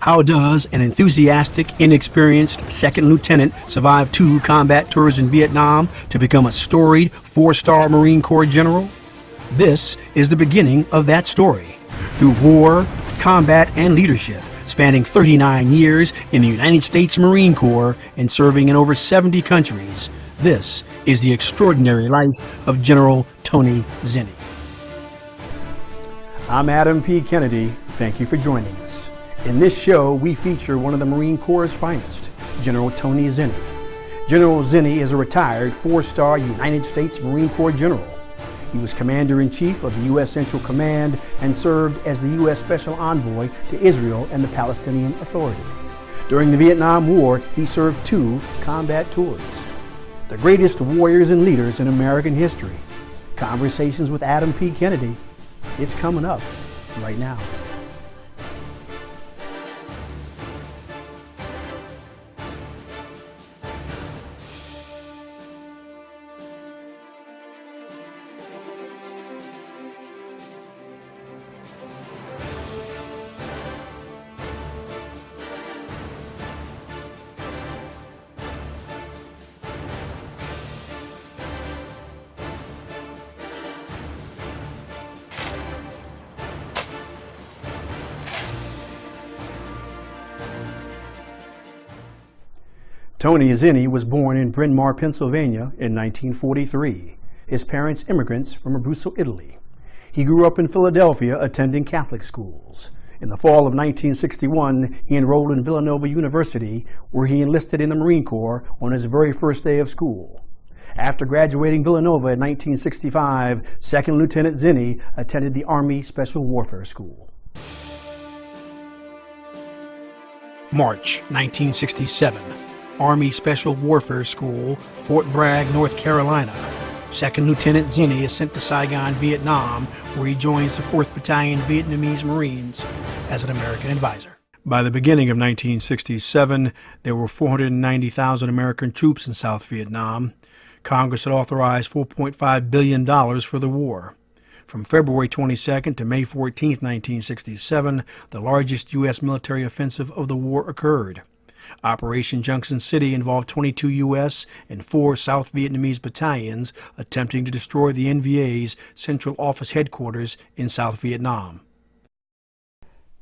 How does an enthusiastic, inexperienced second lieutenant survive 2 combat tours in Vietnam to become a storied 4-star Marine Corps general? This is the beginning of that story. Through war, combat, and leadership, spanning 39 years in the United States Marine Corps and serving in over 70 countries, this is the extraordinary life of General Tony Zinni. I'm Adam P. Kennedy. Thank you for joining us. In this show, we feature one of the Marine Corps' finest, General Tony Zinni. General Zinni is a retired 4-star United States Marine Corps general. He was Commander-in-Chief of the U.S. Central Command and served as the U.S. Special Envoy to Israel and the Palestinian Authority. During the Vietnam War, he served 2 combat tours. The greatest warriors and leaders in American history. Conversations with Adam P. Kennedy. It's coming up right now. Tony Zinni was born in Bryn Mawr, Pennsylvania in 1943. His parents immigrants from Abruzzo, Italy. He grew up in Philadelphia attending Catholic schools. In the fall of 1961, he enrolled in Villanova University, where he enlisted in the Marine Corps on his very first day of school. After graduating Villanova in 1965, Second Lieutenant Zinni attended the Army Special Warfare School. March 1967. Army Special Warfare School, Fort Bragg, North Carolina. Second Lieutenant Zinni is sent to Saigon, Vietnam, where he joins the 4th Battalion Vietnamese Marines as an American advisor. By the beginning of 1967, there were 490,000 American troops in South Vietnam. Congress had authorized $4.5 billion for the war. From February 22nd to May 14, 1967, the largest U.S. military offensive of the war occurred. Operation Junction City involved 22 U.S. and 4 South Vietnamese battalions attempting to destroy the NVA's Central Office headquarters in South Vietnam.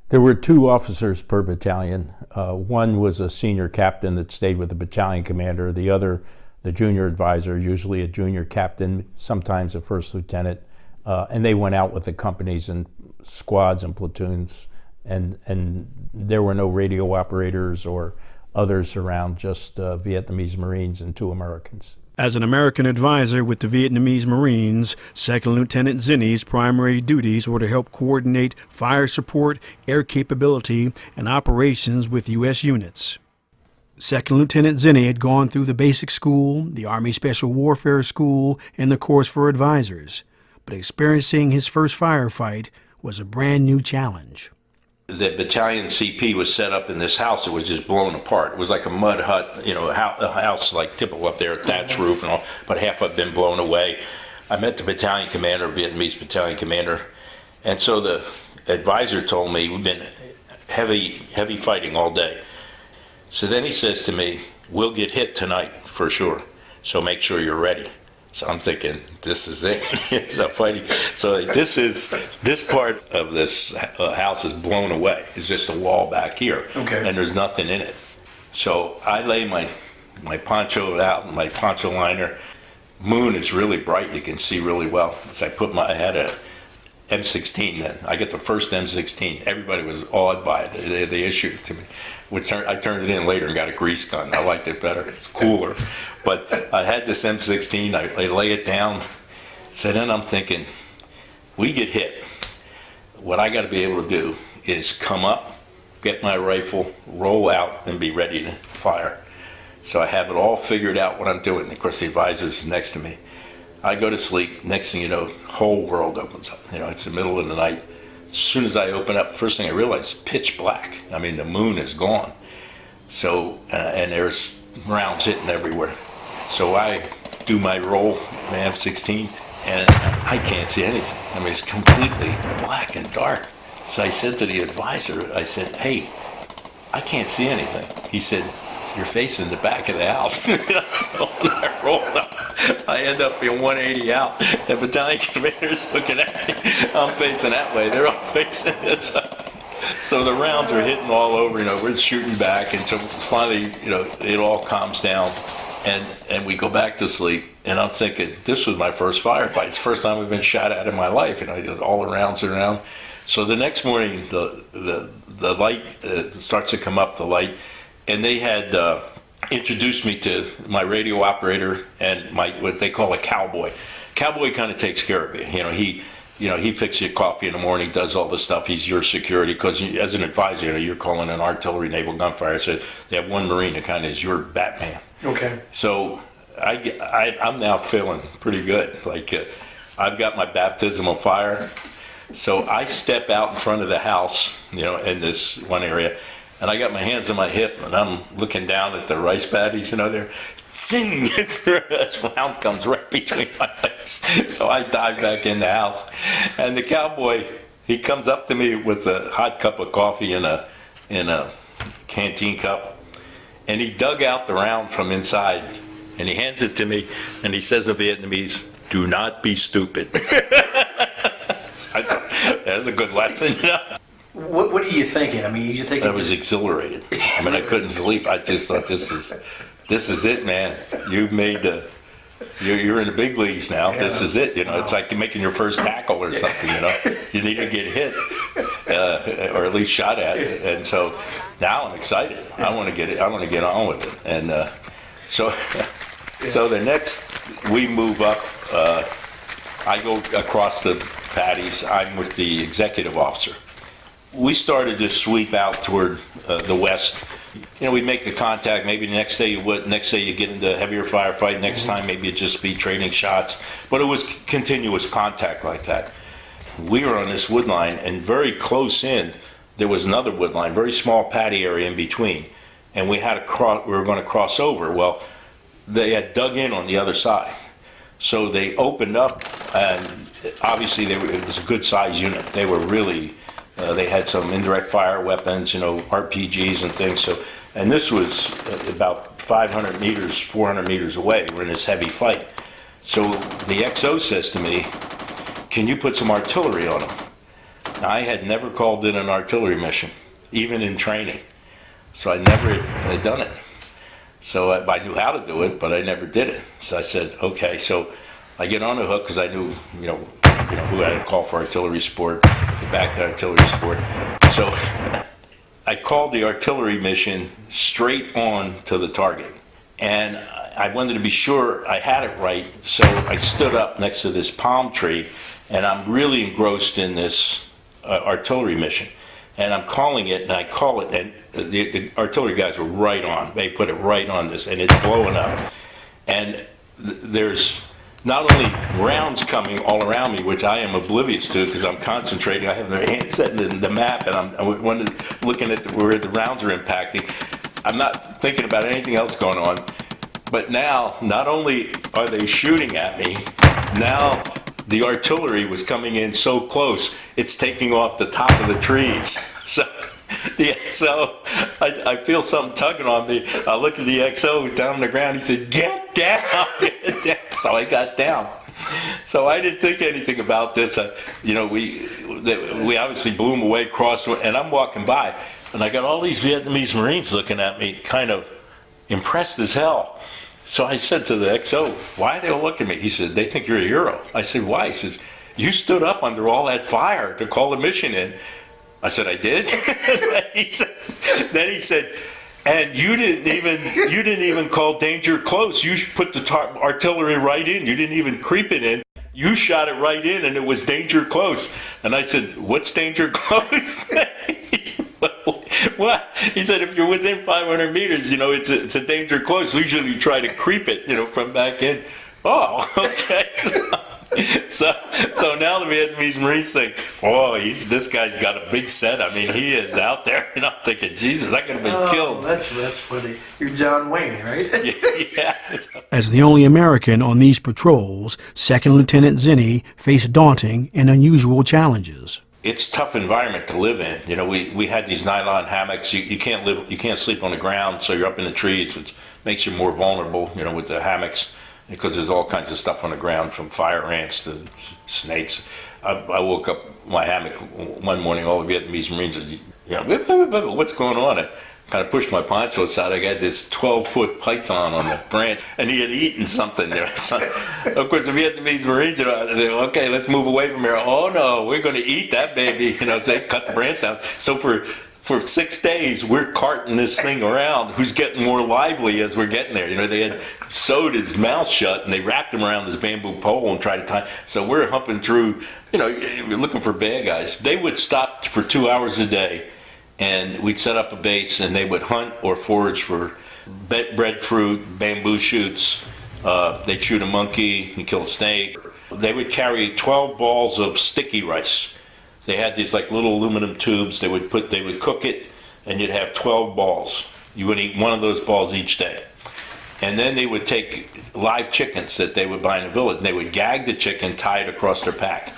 There were 2 officers per battalion. One was a senior captain that stayed with the battalion commander, the other the junior advisor, usually a junior captain, sometimes a first lieutenant, and they went out with the companies and squads and platoons, and there were no radio operators or others around, just Vietnamese Marines and 2 Americans. As an American advisor with the Vietnamese Marines, Second Lieutenant Zinni's primary duties were to help coordinate fire support, air capability, and operations with U.S. units. Second Lieutenant Zinni had gone through the basic school, the Army Special Warfare School, and the course for advisors, but experiencing his first firefight was a brand new challenge. The battalion CP was set up in this house that was just blown apart. It was like a mud hut, you know, a house like typical up there, thatch roof and all, but half of it had been blown away. I met the battalion commander, Vietnamese battalion commander, and so the advisor told me we've been heavy fighting all day. So then he says to me, we'll get hit tonight for sure, so make sure you're ready. So I'm thinking, this is it. It's a fighting. So this part of this house is blown away. It's just a wall back here, okay, and there's nothing in it. So I lay my poncho out, my poncho liner. Moon is really bright. You can see really well. So I had a M16 then. I get the first M16. Everybody was awed by it. They issued it to me. I turned it in later and got a grease gun. I liked it better. It's cooler. But I had this M16. I lay it down. So then I'm thinking, we get hit. What I got to be able to do is come up, get my rifle, roll out, and be ready to fire. So I have it all figured out what I'm doing. Of course, the advisor is next to me. I go to sleep. Next thing you know, whole world opens up. You know, it's the middle of the night. As soon as I open up, first thing I realize, pitch black. I mean, the moon is gone. So, and there's rounds hitting everywhere. So I do my roll in the M16, and I can't see anything. I mean, it's completely black and dark. So I said to the advisor, I said, hey, I can't see anything. He said, you're facing the back of the house. So when I rolled up, I end up being 180 out. The battalion commander's looking at me. I'm facing that way. They're all facing this way. So the rounds are hitting all over, we're shooting back. And so finally, it all calms down and we go back to sleep. And I'm thinking, this was my first firefight. It's the first time I've been shot at in my life. All the rounds are around. So the next morning, the light starts to come up, the light. And they had introduced me to my radio operator and what they call a cowboy. Cowboy kind of takes care of you. He fixes your coffee in the morning, does all this stuff. He's your security because as an advisor, you're calling an artillery, naval gunfire. So they have one Marine that kind of is your Batman. Okay. So I'm now feeling pretty good. I've got my baptism of fire. So I step out in front of the house, in this one area. And I got my hands on my hip, and I'm looking down at the rice paddies, they're zing! This round comes right between my legs. So I dive back in the house. And the cowboy, he comes up to me with a hot cup of coffee in a canteen cup. And he dug out the round from inside, and he hands it to me, and he says in Vietnamese, do not be stupid. So I thought, that's a good lesson, What are you thinking? You thinking? I was exhilarated. I couldn't sleep. I just thought, this is it, man. You've made you're in the big leagues now. Yeah. This is it. It's like making your first tackle or something. You need to get hit, or at least shot at. And so now I'm excited. I want to get it. I want to get on with it. And so the next we move up, I go across the paddies. I'm with the executive officer. We started to sweep out toward the west. We'd make the contact. Maybe the next day you would. Next day you get into a heavier firefight. Next time maybe it'd just be trading shots. But it was continuous contact like that. We were on this wood line, and very close in, there was another wood line, very small paddy area in between. And we had we were going to cross over. Well, they had dug in on the other side. So they opened up, and obviously it was a good size unit. They were really... they had some indirect fire weapons, RPGs and things. And this was about 500 meters, 400 meters away. We're in this heavy fight. So the XO says to me, can you put some artillery on them? Now, I had never called in an artillery mission, even in training. So I never had done it. So I knew how to do it, but I never did it. So I said, okay. So I get on the hook because I knew, who I had to call for artillery support, get back to artillery support. So I called the artillery mission straight on to the target. And I wanted to be sure I had it right. So I stood up next to this palm tree, and I'm really engrossed in this artillery mission. And I'm calling it, and I call it, and the artillery guys were right on. They put it right on this, and it's blowing up. And there's not only rounds coming all around me, which I am oblivious to because I'm concentrating. I have the hand set in the map, and I'm looking at where the rounds are impacting. I'm not thinking about anything else going on. But now, not only are they shooting at me, now the artillery was coming in so close, it's taking off the top of the trees. So the XO, I feel something tugging on me. I look at the XO who's down on the ground. He said, get down, get down. So I got down. So I didn't think anything about this. We obviously blew him away, crossed, and I'm walking by. And I got all these Vietnamese Marines looking at me, kind of impressed as hell. So I said to the XO, why are they all looking at me? He said, they think you're a hero. I said, why? He says, you stood up under all that fire to call the mission in. I said, I did? Then he said, and you didn't even call danger close. You put the artillery right in. You didn't even creep it in. You shot it right in, and it was danger close. And I said, what's danger close? He said, what? He said, if you're within 500 meters, it's a danger close. Usually you try to creep it, from back in. Oh, okay. So now the Vietnamese Marines think, oh, this guy's got a big set. He is out there. And I'm thinking, Jesus, I could have been killed. That's funny. You're John Wayne, right? Yeah. As the only American on these patrols, Second Lieutenant Zinni faced daunting and unusual challenges. it's a tough environment to live in. You know, we had these nylon hammocks. You can't sleep on the ground, so you're up in the trees, which makes you more vulnerable, you know, with the hammocks, because there's all kinds of stuff on the ground, from fire ants to snakes. I woke up my hammock one morning, all the Vietnamese Marines said, you know, what's going on? I kind of pushed my poncho aside. I got this 12-foot python on the branch, and he had eaten something there. So, of course, the Vietnamese Marines, you know, they said, okay, let's move away from here. Oh no, we're going to eat that baby. You know, so they cut the branch down. So for 6 days, we're carting this thing around, who's getting more lively as we're getting there. You know, they had sewed his mouth shut, and they wrapped him around this bamboo pole and tried to tie. So we're humping through, you know, looking for bad guys. They would stop for 2 hours a day, and we'd set up a base, and they would hunt or forage for breadfruit, bamboo shoots. They'd shoot a monkey and kill a snake. They would carry 12 balls of sticky rice. They had these like little aluminum tubes. They would cook it, and you'd have 12 balls. You would eat one of those balls each day. And then they would take live chickens that they would buy in the village, and they would gag the chicken, tie it across their pack.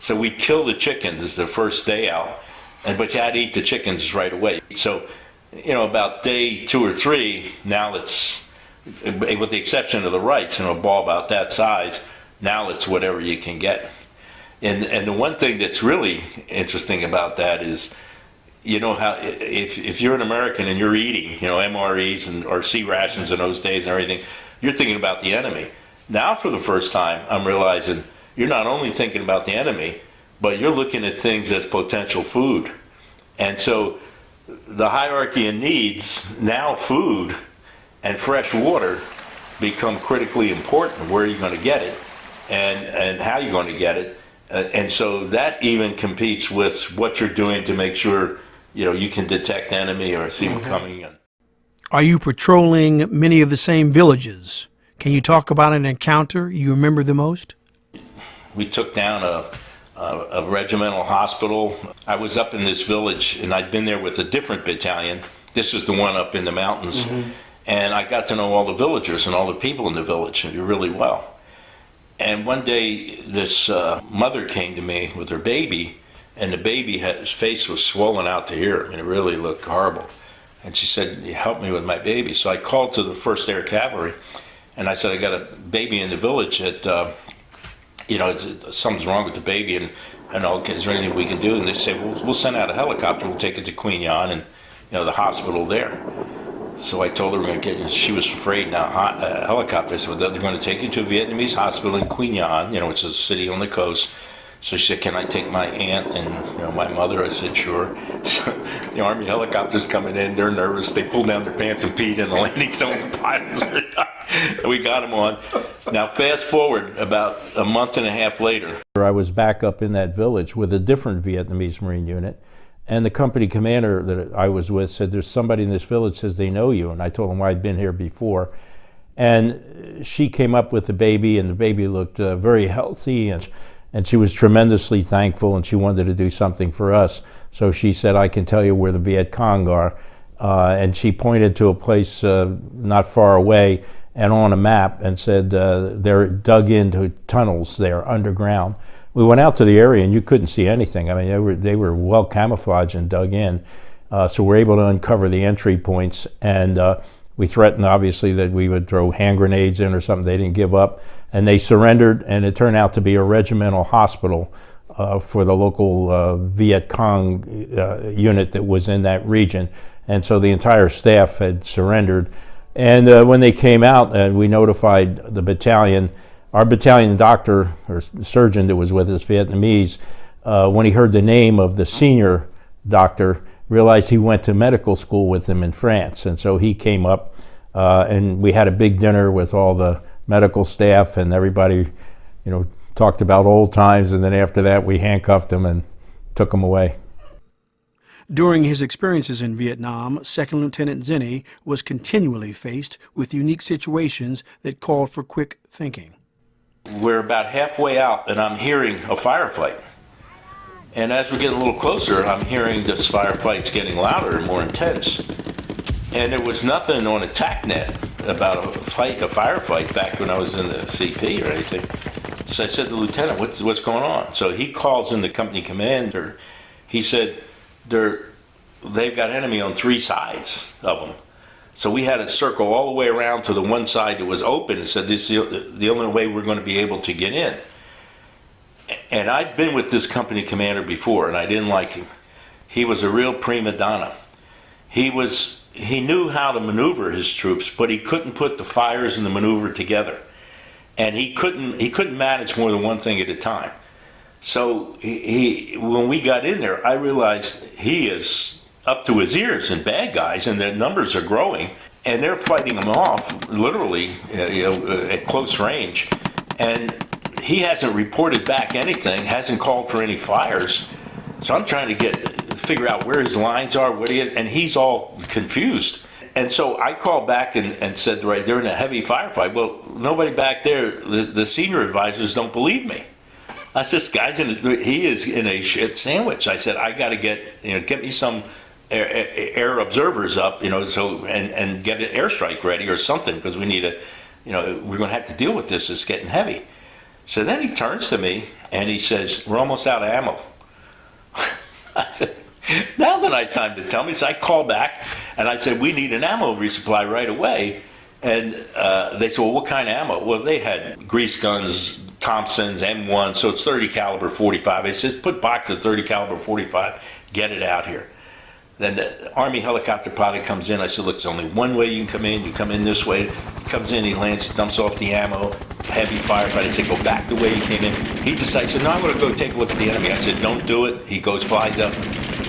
So we'd kill the chickens the first day out, but you had to eat the chickens right away. So, you know, about day 2 or 3, now it's, with the exception of the rice, you know, a ball about that size, now it's whatever you can get. And the one thing that's really interesting about that is, you know, how if you're an American and you're eating, you know, MREs or C rations in those days and everything, you're thinking about the enemy. Now, for the first time, I'm realizing you're not only thinking about the enemy, but you're looking at things as potential food. And so the hierarchy of needs, now food and fresh water become critically important. Where are you going to get it, and how you're going to get it. And so that even competes with what you're doing to make sure, you know, you can detect enemy or see them coming in. Are you patrolling many of the same villages? Can you talk about an encounter you remember the most? We took down a regimental hospital. I was up in this village, and I'd been there with a different battalion. This was the one up in the mountains. And I got to know all the villagers and all the people in the village really well. And one day, this mother came to me with her baby, and the baby, his face was swollen out to here. I mean, it really looked horrible. And she said, help me with my baby. So I called to the 1st Air Cavalry, and I said, I got a baby in the village that, you know, something's wrong with the baby, and is there anything we can do? And they said, we'll send out a helicopter, we'll take it to Queen Yan, and, you know, the hospital there. So I told her we're going to get, she was afraid now, helicopter. I said, well, they're going to take you to a Vietnamese hospital in Queen Yan, you know, which is a city on the coast. So she said, can I take my aunt and, you know, my mother? I said, sure. So the Army helicopter's coming in, they're nervous. They pulled down their pants and peed in the landing zone. The pilots we got them on. Now, fast forward about a month and a half later. I was back up in that village with a different Vietnamese Marine unit. And the company commander that I was with said, there's somebody in this village says they know you. And I told him I'd been here before. And she came up with the baby, and the baby looked very healthy. And she was tremendously thankful, and she wanted to do something for us. So she said, I can tell you where the Viet Cong are. And she pointed to a place not far away and on a map and said they're dug into tunnels there underground. We went out to the area, and you couldn't see anything. I mean, they were well camouflaged and dug in. So we're able to uncover the entry points, and we threatened, obviously, that we would throw hand grenades in or something. They didn't give up, and they surrendered, and it turned out to be a regimental hospital for the local Viet Cong unit that was in that region. And so the entire staff had surrendered. And when they came out, we notified the battalion. Our battalion doctor, or surgeon that was with us, Vietnamese, when he heard the name of the senior doctor, realized he went to medical school with him in France. And so he came up, and we had a big dinner with all the medical staff, and everybody, you know, talked about old times. And then after that, we handcuffed him and took him away. During his experiences in Vietnam, Second Lieutenant Zinni was continually faced with unique situations that called for quick thinking. We're about halfway out, and I'm hearing a firefight. And as we get a little closer, I'm hearing this firefight's getting louder and more intense. And there was nothing on a TACnet about a firefight back when I was in the CP or anything. So I said to the lieutenant, what's going on? So he calls in the company commander. He said, they've got enemy on 3 sides of them. So we had to circle all the way around to the one side that was open and said, this is the only way we're going to be able to get in. And I'd been with this company commander before, and I didn't like him. He was a real prima donna. He knew how to maneuver his troops, but he couldn't put the fires and the maneuver together. And he couldn't manage more than one thing at a time. So when we got in there, I realized he is up to his ears in bad guys, and their numbers are growing, and they're fighting them off literally, at close range. And he hasn't reported back anything, hasn't called for any fires. So I'm trying to figure out where his lines are, what he is, and he's all confused. And so I called back and said, right, they're in a heavy firefight. Well, nobody back there, the senior advisors don't believe me. I said, this guy's he is in a shit sandwich. I said, I got to get me some air observers up, and get an airstrike ready or something, because we need we're going to have to deal with this. It's getting heavy. So then he turns to me and he says, we're almost out of ammo. I said, now's a nice time to tell me. So I called back and I said, we need an ammo resupply right away. And they said, well, what kind of ammo? Well, they had grease guns, Thompsons, M1, so it's 30 caliber 45. They said, put box of 30 caliber 45, get it out here. Then the Army helicopter pilot comes in. I said, look, there's only one way you can come in. You come in this way. He comes in, he lands, dumps off the ammo, heavy firefight. I said, go back the way you came in. He decided, I said, no, I'm going to go take a look at the enemy. I said, don't do it. He goes, flies up,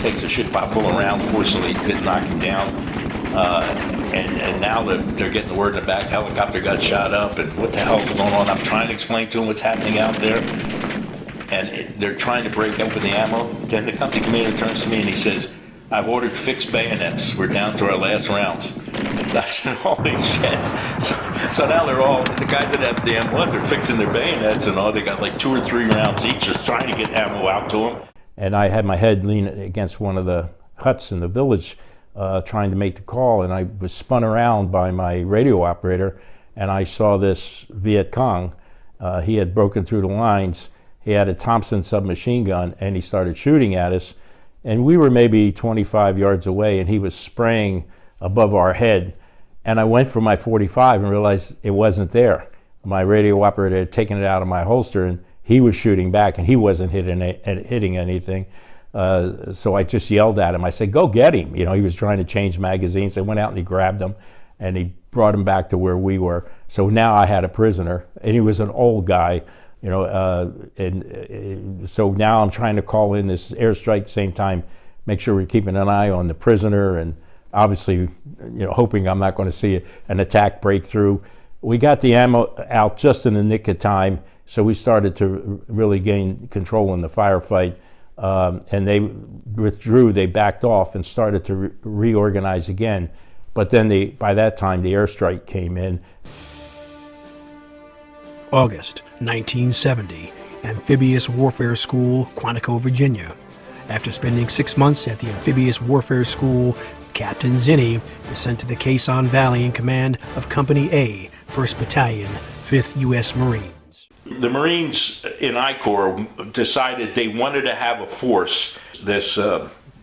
takes a shit pot full of rounds. Fortunately, didn't knock him down. And now they're getting the word in the back, helicopter got shot up, and what the hell's going on? I'm trying to explain to them what's happening out there. And they're trying to break open the ammo. Then the company commander turns to me and he says, I've ordered fixed bayonets. We're down to our last rounds. I said, holy shit. So now they're all, the guys that have the M1s are fixing their bayonets and all. They got like 2 or 3 rounds each, just trying to get ammo out to them. And I had my head leaning against one of the huts in the village, trying to make the call, and I was spun around by my radio operator, and I saw this Viet Cong. He had broken through the lines. He had a Thompson submachine gun, and he started shooting at us. And we were maybe 25 yards away, and he was spraying above our head. And I went for my 45 and realized it wasn't there. My radio operator had taken it out of my holster, and he was shooting back, and he wasn't hitting anything. So I just yelled at him. I said, go get him. He was trying to change magazines. I went out and he grabbed him, and he brought him back to where we were. So now I had a prisoner, and he was an old guy. So now I'm trying to call in this airstrike at the same time, make sure we're keeping an eye on the prisoner, and obviously, hoping I'm not going to see an attack break through. We got the ammo out just in the nick of time, so we started to really gain control in the firefight, and they withdrew, they backed off and started to reorganize again. But then by that time, the airstrike came in. August 1970, Amphibious Warfare School, Quantico, Virginia. After spending 6 months at the Amphibious Warfare School, Captain Zinni is sent to the Quezon Valley in command of Company A, 1st Battalion, 5th U.S. Marines. The Marines in I Corps decided they wanted to have a force, this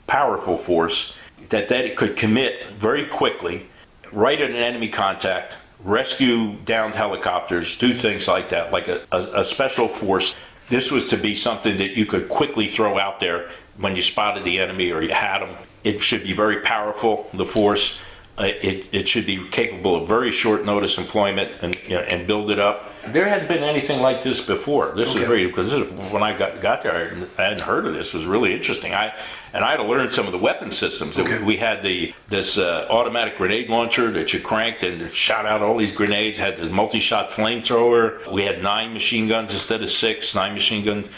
powerful force, that it could commit very quickly, right at an enemy contact, rescue downed helicopters, do things like that, like a special force. This was to be something that you could quickly throw out there when you spotted the enemy or you had them. It should be very powerful, the force. It should be capable of very short notice employment and build it up. There hadn't been anything like this before. This was very, because when I got there, I hadn't heard of this. It was really interesting. I had to learn some of the weapon systems. We had this automatic grenade launcher that you cranked and it shot out all these grenades, had this multi-shot flamethrower. We had 9 machine guns instead of 6, 9 machine guns,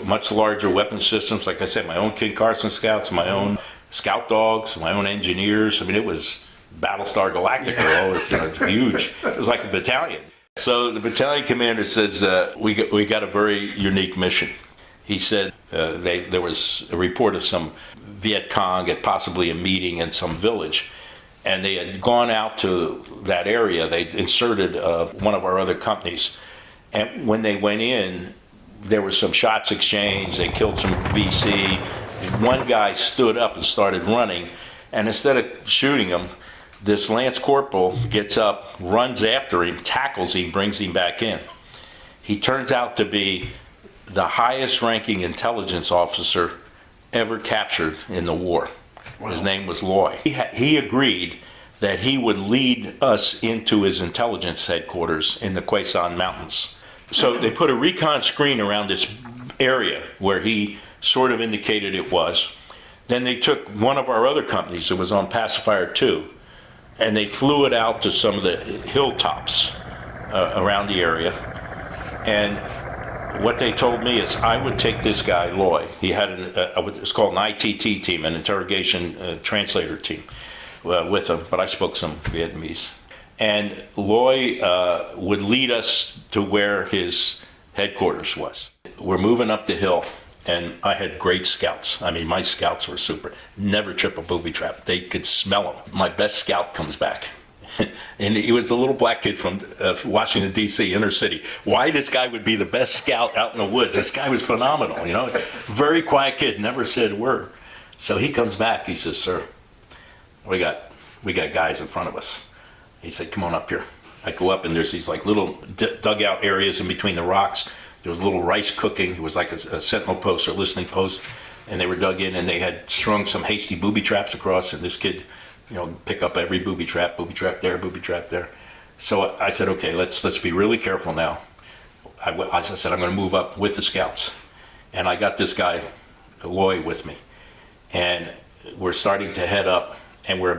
much larger weapon systems. Like I said, my own Kid Carson scouts, my own scout dogs, my own engineers. I mean, it was Battlestar Galactica. All this, it's huge. It was like a battalion. So the battalion commander says, we got a very unique mission. He said there was a report of some Viet Cong at possibly a meeting in some village, and they had gone out to that area. They inserted one of our other companies, And when they went in, there were some shots exchanged. They killed some VC. One guy stood up and started running, and instead of shooting him, this Lance Corporal gets up, runs after him, tackles him, brings him back in. He turns out to be the highest ranking intelligence officer ever captured in the war. Wow. His name was Loy. He agreed that he would lead us into his intelligence headquarters in the Quezon Mountains. So they put a recon screen around this area where he sort of indicated it was. Then they took one of our other companies that was on Pacifier 2, and they flew it out to some of the hilltops around the area. And what they told me is I would take this guy, Loy. He had it's called an ITT team, an interrogation translator team, with him, but I spoke some Vietnamese. And Loy would lead us to where his headquarters was. We're moving up the hill, and I had great scouts. I mean, my scouts were super. Never trip a booby trap. They could smell them. My best scout comes back. And he was a little black kid from Washington, D.C., inner city. Why this guy would be the best scout out in the woods? This guy was phenomenal, you know. Very quiet kid, never said a word. So he comes back, he says, "Sir, we got guys in front of us." He said, "Come on up here." I go up, and there's these like little dugout areas in between the rocks. There was a little rice cooking. It was like a sentinel post or listening post. And they were dug in, and they had strung some hasty booby traps across, and this kid, you know, pick up every booby trap there, booby trap there. So I said, okay, let's be really careful now. I said, I'm going to move up with the scouts. And I got this guy, Loy, with me. And we're starting to head up, and we're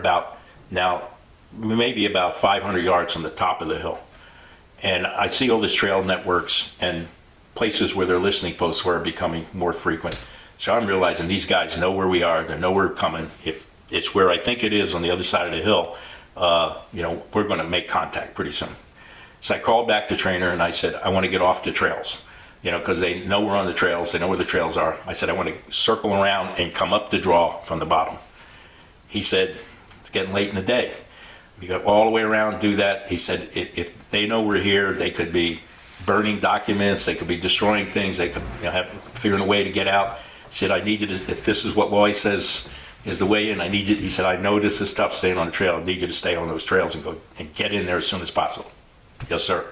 maybe about 500 yards from the top of the hill. And I see all these trail networks and places where their listening posts were becoming more frequent. So I'm realizing these guys know where we are. They know we're coming. If it's where I think it is on the other side of the hill, you know, we're going to make contact pretty soon. So I called back the trainer and I said, I want to get off the trails, you know, because they know we're on the trails. They know where the trails are. I said, I want to circle around and come up the draw from the bottom. He said, it's getting late in the day. You got all the way around, do that. He said, if they know we're here, they could be burning documents, they could be destroying things, they could, you know, figuring a way to get out. He said, I need you to, if this is what Loy says is the way in, I need you, he said, I know this is tough staying on the trail. I need you to stay on those trails and go and get in there as soon as possible. Yes, sir.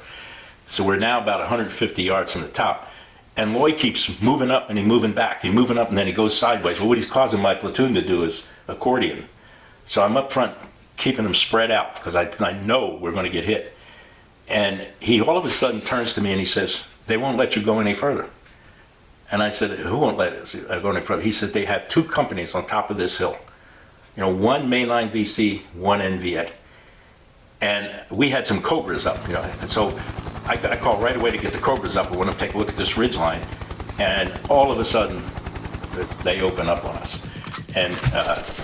So we're now about 150 yards from the top. And Loy keeps moving up and he's moving back. He's moving up and then he goes sideways. Well, what he's causing my platoon to do is accordion. So I'm up front keeping them spread out because I know we're going to get hit. And he all of a sudden turns to me and he says, they won't let you go any further. And I said, who won't let us go any further? He says, they have two companies on top of this hill. You know, one mainline VC, one NVA. And we had some Cobras up, you know, and so I called right away to get the Cobras up. We want to take a look at this ridge line. And all of a sudden, they open up on us. And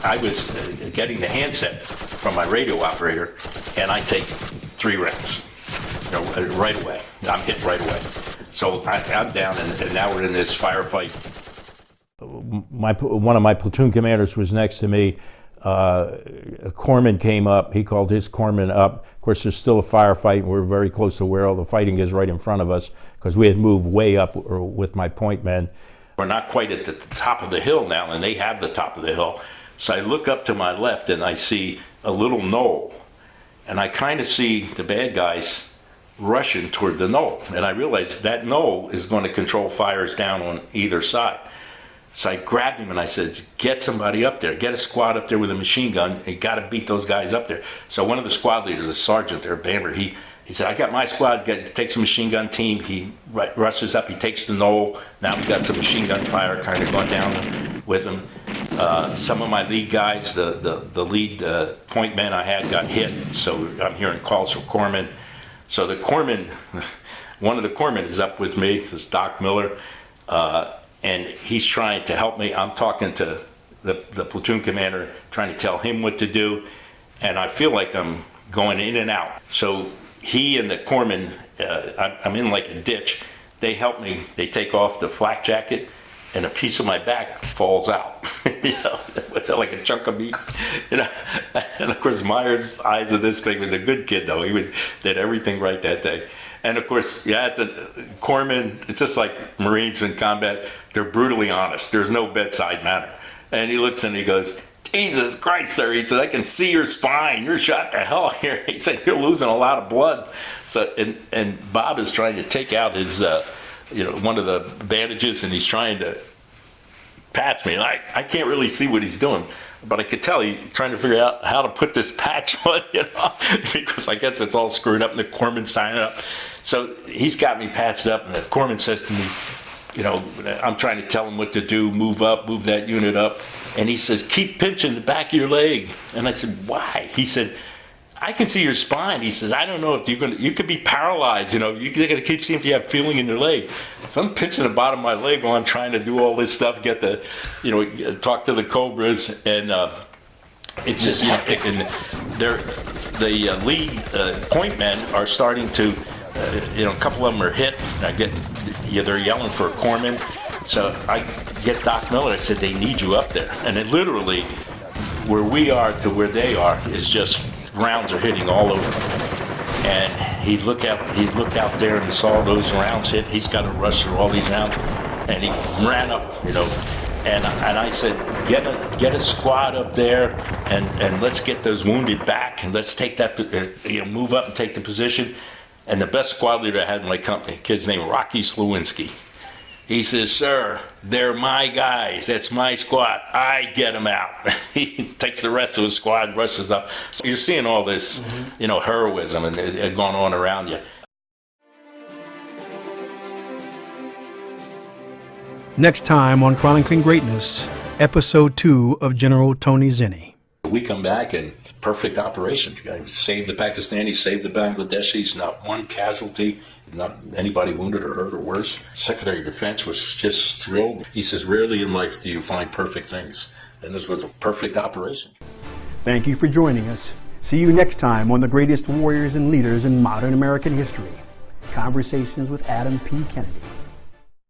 I was getting the handset from my radio operator, and I take 3 rounds, you know, right away. I'm hit right away. So I'm down, and now we're in this firefight. One of my platoon commanders was next to me. A corpsman came up. He called his corpsman up. Of course, there's still a firefight. We're very close to where all the fighting is, right in front of us, because we had moved way up with my point men. We're not quite at the top of the hill now, and they have the top of the hill. So I look up to my left, and I see a little knoll. And I kind of see the bad guys rushing toward the knoll. And I realize that knoll is going to control fires down on either side. So I grabbed him and I said, get somebody up there. Get a squad up there with a machine gun. You got to beat those guys up there. So one of the squad leaders, a sergeant there, Bamber, he said, I got my squad, takes a machine gun team. He rushes up, he takes the knoll. Now we got some machine gun fire kind of going down with him. Some of my lead guys, the lead point men I had got hit. So I'm hearing calls from corpsmen. So the corpsman, one of the corpsmen is up with me, this is Doc Miller. And he's trying to help me. I'm talking to the platoon commander, trying to tell him what to do. And I feel like I'm going in and out. So he and the corpsman, I'm in like a ditch. They help me. They take off the flak jacket, and a piece of my back falls out. You know, what's that, like a chunk of meat? You know, and of course Myers' eyes of this thing was a good kid though. He did everything right that day. And of course, corpsmen, it's just like Marines in combat, they're brutally honest. There's no bedside manner. And he looks and he goes, Jesus Christ, sir. He said, I can see your spine. You're shot to hell here. He said, you're losing a lot of blood. So, and Bob is trying to take out his, one of the bandages, and he's trying to patch me. And I can't really see what he's doing, but I could tell he's trying to figure out how to put this patch on, because I guess it's all screwed up and the corpsman's tying it up. So he's got me patched up, and the corpsman says to me, I'm trying to tell him what to do, move up, move that unit up. And he says, keep pinching the back of your leg. And I said, why? He said, I can see your spine. He says, I don't know if you could be paralyzed. You're going to keep seeing if you have feeling in your leg. So I'm pinching the bottom of my leg while I'm trying to do all this stuff, get the, talk to the Cobras. And it's just hectic. And the lead point men are starting to, a couple of them are hit. They're yelling for a corpsman. So I get Doc Miller. I said, they need you up there. And it literally, where we are to where they are, is just rounds are hitting all over. And he looked out there and he saw those rounds hit. He's got to rush through all these rounds. And he ran up, and I said, get a squad up there and let's get those wounded back, and let's take that, move up and take the position. And the best squad leader I had in my company, a kid's named Rocky Slewinski. He says, sir, they're my guys. That's my squad. I get them out. He takes the rest of his squad, rushes up. So you're seeing all this, heroism and it going on around you. Next time on Chronicling Greatness, Episode 2 of General Tony Zinni. We come back and perfect operation. Saved the Pakistanis, saved the Bangladeshis, not one casualty, not anybody wounded or hurt or worse. Secretary of Defense was just thrilled. He says, rarely in life do you find perfect things. And this was a perfect operation. Thank you for joining us. See you next time on the greatest warriors and leaders in modern American history. Conversations with Adam P. Kennedy.